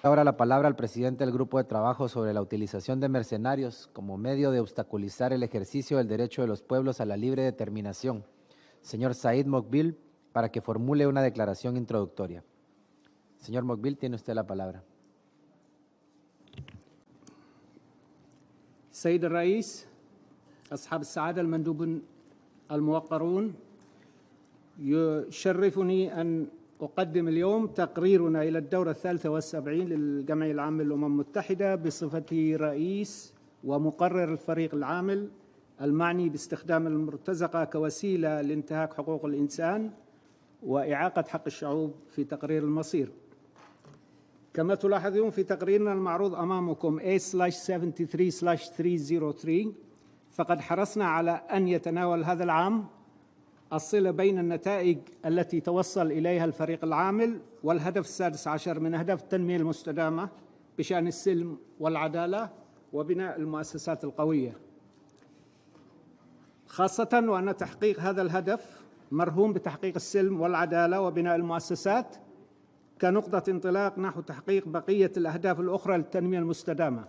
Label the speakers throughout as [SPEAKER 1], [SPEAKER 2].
[SPEAKER 1] Ahora la palabra al presidente del Grupo de Trabajo sobre la utilización de mercenarios como medio de obstaculizar el ejercicio del derecho de los pueblos a la libre determinación, señor Saeed Mokbil, para que formule una declaración introductoria. Señor Mokbil, tiene usted la palabra.
[SPEAKER 2] سيد الرئيس، أصحاب السعادة المندوبون الموقرون، يشرفني أن أقدم اليوم تقريرنا إلى الدورة 73 للجمعية العامة للأمم المتحدة بصفتي رئيس ومقرر الفريق العامل المعني باستخدام المرتزقة كوسيلة لانتهاك حقوق الإنسان وإعاقة حق الشعوب في تقرير المصير. كما تلاحظون في تقريرنا المعروض أمامكم A/73/303 فقد حرصنا على أن يتناول هذا العام الصلة بين النتائج التي توصل إليها الفريق العامل والهدف السادس عشر من أهداف التنمية المستدامة بشأن السلم والعدالة وبناء المؤسسات القوية، خاصة وأن تحقيق هذا الهدف مرهون بتحقيق السلم والعدالة وبناء المؤسسات كنقطة انطلاق نحو تحقيق بقية الأهداف الأخرى للتنمية المستدامة،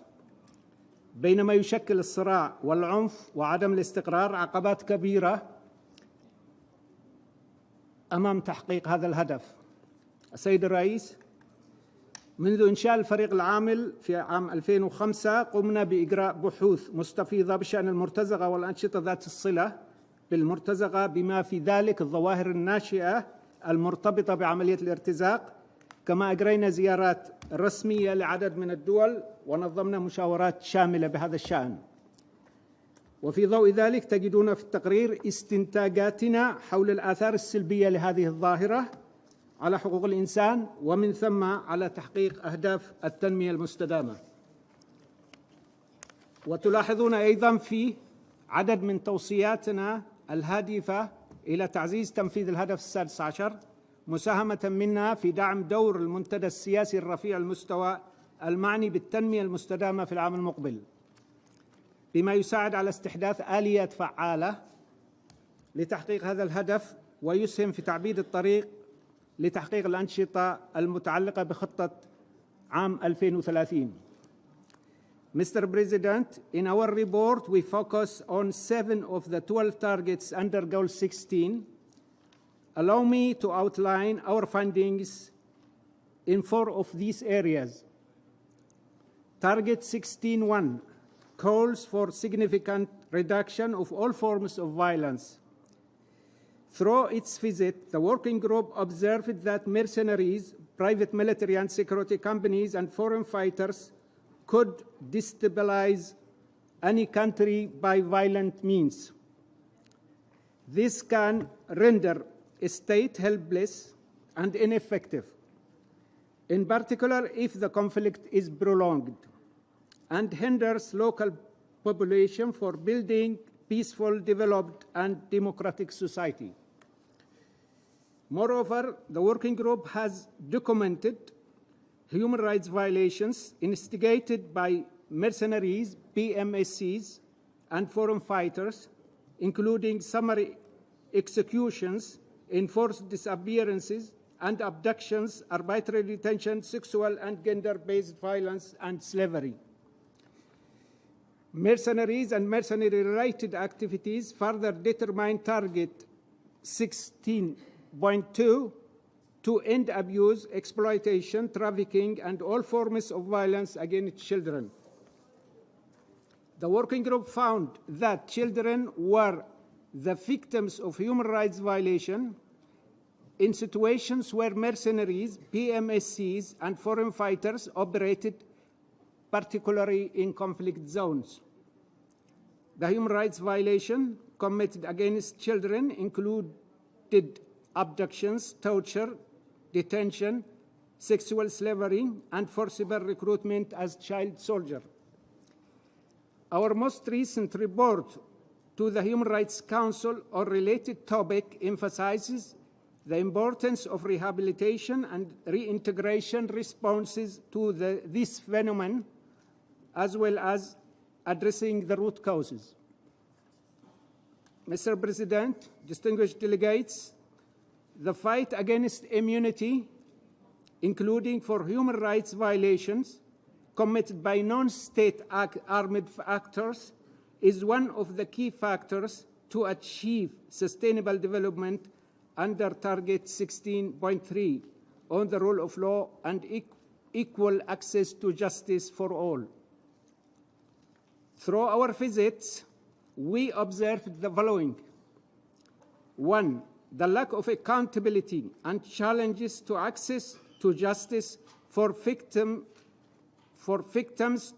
[SPEAKER 2] بينما يشكل الصراع والعنف وعدم الاستقرار عقبات كبيرة أمام تحقيق هذا الهدف. السيد الرئيس، منذ إنشاء الفريق العامل في عام 2005 قمنا بإجراء بحوث مستفيضة بشأن المرتزقة والأنشطة ذات الصلة بالمرتزقة بما في ذلك الظواهر الناشئة المرتبطة بعملية الارتزاق، كما أجرينا زيارات رسمية لعدد من الدول ونظمنا مشاورات شاملة بهذا الشأن. وفي ضوء ذلك تجدون في التقرير استنتاجاتنا حول الآثار السلبية لهذه الظاهرة على حقوق الإنسان ومن ثم على تحقيق أهداف التنمية المستدامة. وتلاحظون أيضا في عدد من توصياتنا الهادفة إلى تعزيز تنفيذ الهدف السادس عشر، مساهمة منا في دعم دور المنتدى السياسي الرفيع المستوى المعني بالتنمية المستدامة في العام المقبل، بما يساعد على استحداث آليات فعالة لتحقيق هذا الهدف ويسهم في تعبيد الطريق لتحقيق الأنشطة المتعلقة بخطة عام 2030. Mr. President, in our report we focus on 7 of the 12 targets under Goal 16. Allow me to outline our findings in 4 of these areas. Target 16.1 calls for significant reduction of all forms of violence. Through its visit, the working group observed that mercenaries, private military and security companies, and foreign fighters could destabilize any country by violent means. This can render a state helpless and ineffective, in particular if the conflict is prolonged, and hinders local population for building peaceful, developed, and democratic society. Moreover, the working group has documented human rights violations instigated by mercenaries, PMSCs, and foreign fighters, including summary executions, enforced disappearances and abductions, arbitrary detention, sexual and gender-based violence, and slavery. Mercenaries and mercenary-related activities further determine target 16.2 to end abuse, exploitation, trafficking, and all forms of violence against children. The working group found that children were the victims of human rights violation in situations where mercenaries, PMSCs, and foreign fighters operated, particularly in conflict zones. The human rights violation committed against children included abductions, torture, detention, sexual slavery, and forcible recruitment as child soldier. Our most recent report to the Human Rights Council on related topic emphasizes the importance of rehabilitation and reintegration responses to this phenomenon, as well as addressing the root causes. Mr. President, distinguished delegates, the fight against impunity including for human rights violations committed by non-state armed actors, is one of the key factors to achieve sustainable development under Target 16.3 on the rule of law and equal access to justice for all. Through our visits, we observed the following. 1, the lack of accountability and challenges to access to justice for victims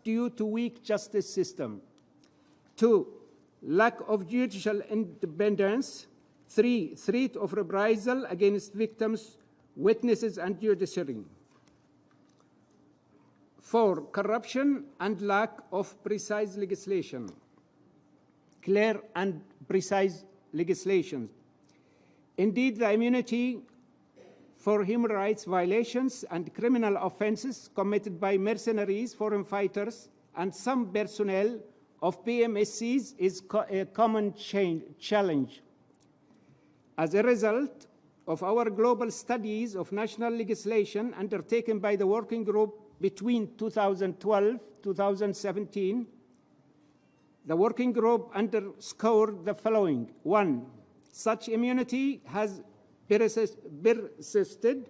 [SPEAKER 2] due to weak justice system. 2, lack of judicial independence. 3, threat of reprisal against victims, witnesses, and judiciary. 4, corruption and lack of precise legislation. Clear and precise legislation. Indeed, the immunity for human rights violations and criminal offenses committed by mercenaries, foreign fighters, and some personnel of PMSCs is a common challenge. As a result of our global studies of national legislation undertaken by the working group between 2012-2017, the working group underscored the following. 1, such immunity has persisted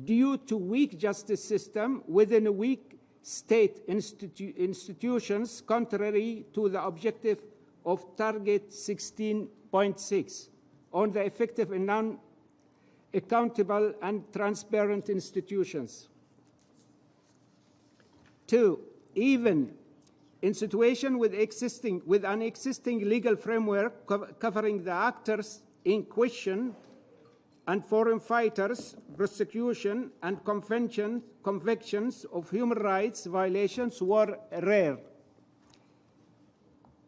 [SPEAKER 2] due to weak justice system within a weak state institutions, contrary to the objective of Target 16.6 on the effective and non-accountable and transparent institutions. 2, even in situation with an existing legal framework covering the actors in question and foreign fighters, prosecution and convictions of human rights violations were rare.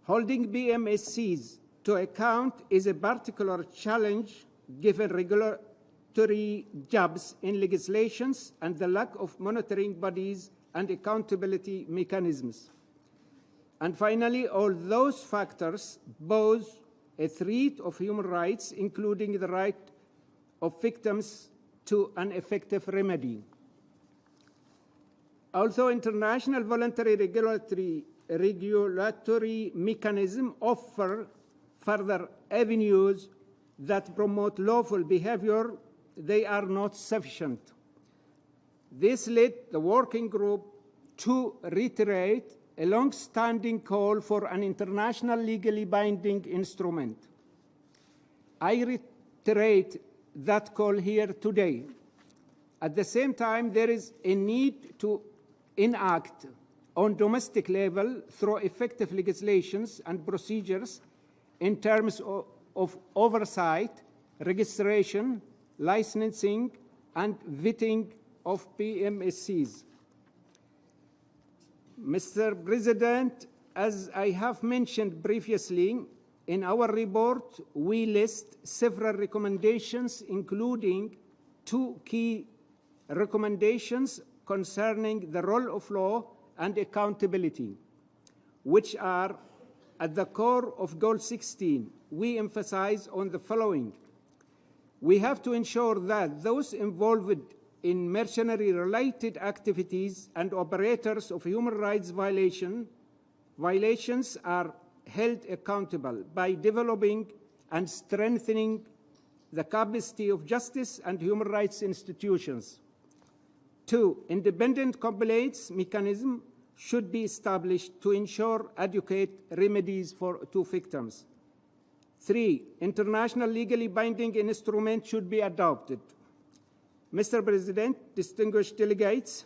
[SPEAKER 2] Holding BMSCs to account is a particular challenge given regulatory gaps in legislations and the lack of monitoring bodies and accountability mechanisms. And finally, all those factors pose a threat of human rights, including the right of victims to an effective remedy. Also, international voluntary regulatory mechanisms offer further avenues that promote lawful behavior. They are not sufficient. This led the working group to reiterate a long-standing call for an international legally binding instrument. I reiterate that call here today. At the same time, there is a need to enact on domestic level through effective legislations and procedures in terms of oversight, registration, licensing, and vetting of PMSCs. Mr. President, as I have mentioned previously, in our report, we list several recommendations, including 2 key recommendations concerning the role of law and accountability, which are at the core of Goal 16. We emphasize on the following. We have to ensure that those involved in mercenary-related activities and operators of human rights violations are held accountable by developing and strengthening the capacity of justice and human rights institutions. 2, independent complaints mechanism should be established to ensure adequate remedies to victims. 3, international legally binding instruments should be adopted. Mr. President, distinguished delegates,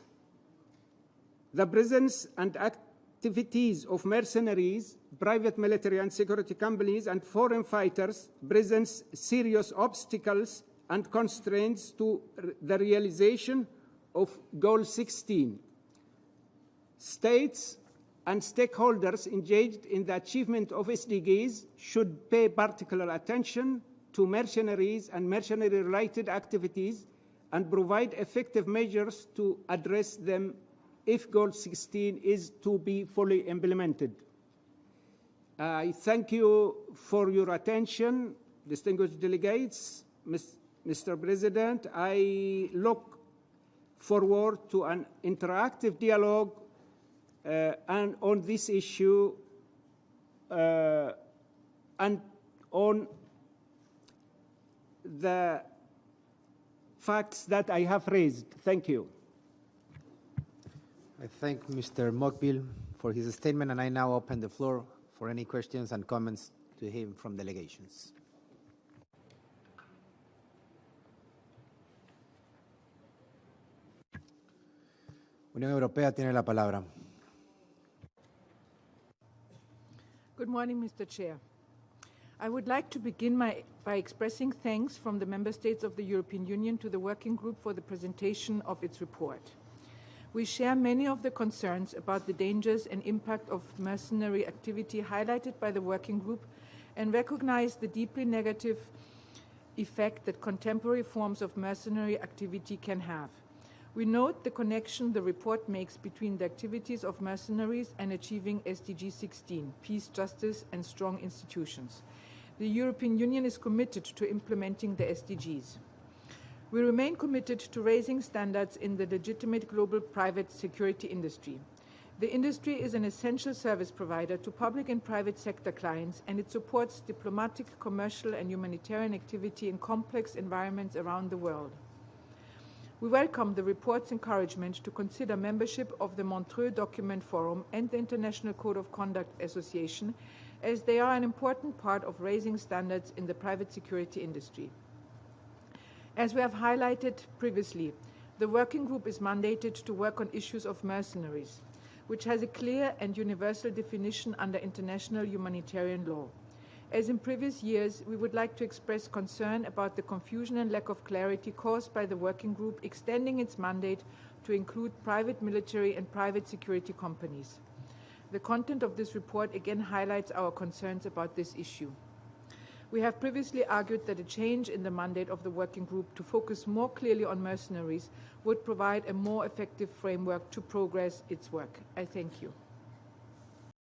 [SPEAKER 2] the presence and activities of mercenaries, private military and security companies, and foreign fighters presents serious obstacles and constraints to the realization of Goal 16. States and stakeholders engaged in the achievement of SDGs should pay particular attention to mercenaries and mercenary-related activities and provide effective measures to address them if Goal 16 is to be fully implemented. I thank you for your attention, distinguished delegates. Mr. President, I look forward to an interactive dialogue and on this issue and on the facts that I have raised. Thank you.
[SPEAKER 1] I thank Mr. Mokbil for his statement, and I now open the floor for any questions and comments to him from delegations. Unión Europea tiene la palabra.
[SPEAKER 3] Good morning, Mr. Chair. I would like to begin by expressing thanks from the Member States of the European Union to the Working Group for the presentation of its report. We share many of the concerns about the dangers and impact of mercenary activity highlighted by the Working Group and recognize the deeply negative effect that contemporary forms of mercenary activity can have. We note the connection the report makes between the activities of mercenaries and achieving SDG 16, peace, justice, and strong institutions. The European Union is committed to implementing the SDGs. We remain committed to raising standards in the legitimate global private security industry. The industry is an essential service provider to public and private sector clients, and it supports diplomatic, commercial, and humanitarian activity in complex environments around the world. We welcome the report's encouragement to consider membership of the Montreux Document Forum and the International Code of Conduct Association, as they are an important part of raising standards in the private security industry. As we have highlighted previously, the Working Group is mandated to work on issues of mercenaries, which has a clear and universal definition under international humanitarian law. As in previous years, we would like to express concern about the confusion and lack of clarity caused by the Working Group extending its mandate to include private military and private security companies. The content of this report again highlights our concerns about this issue. We have previously argued that a change in the mandate of the Working Group to focus more clearly on mercenaries would provide a more effective framework to progress its work. I thank you.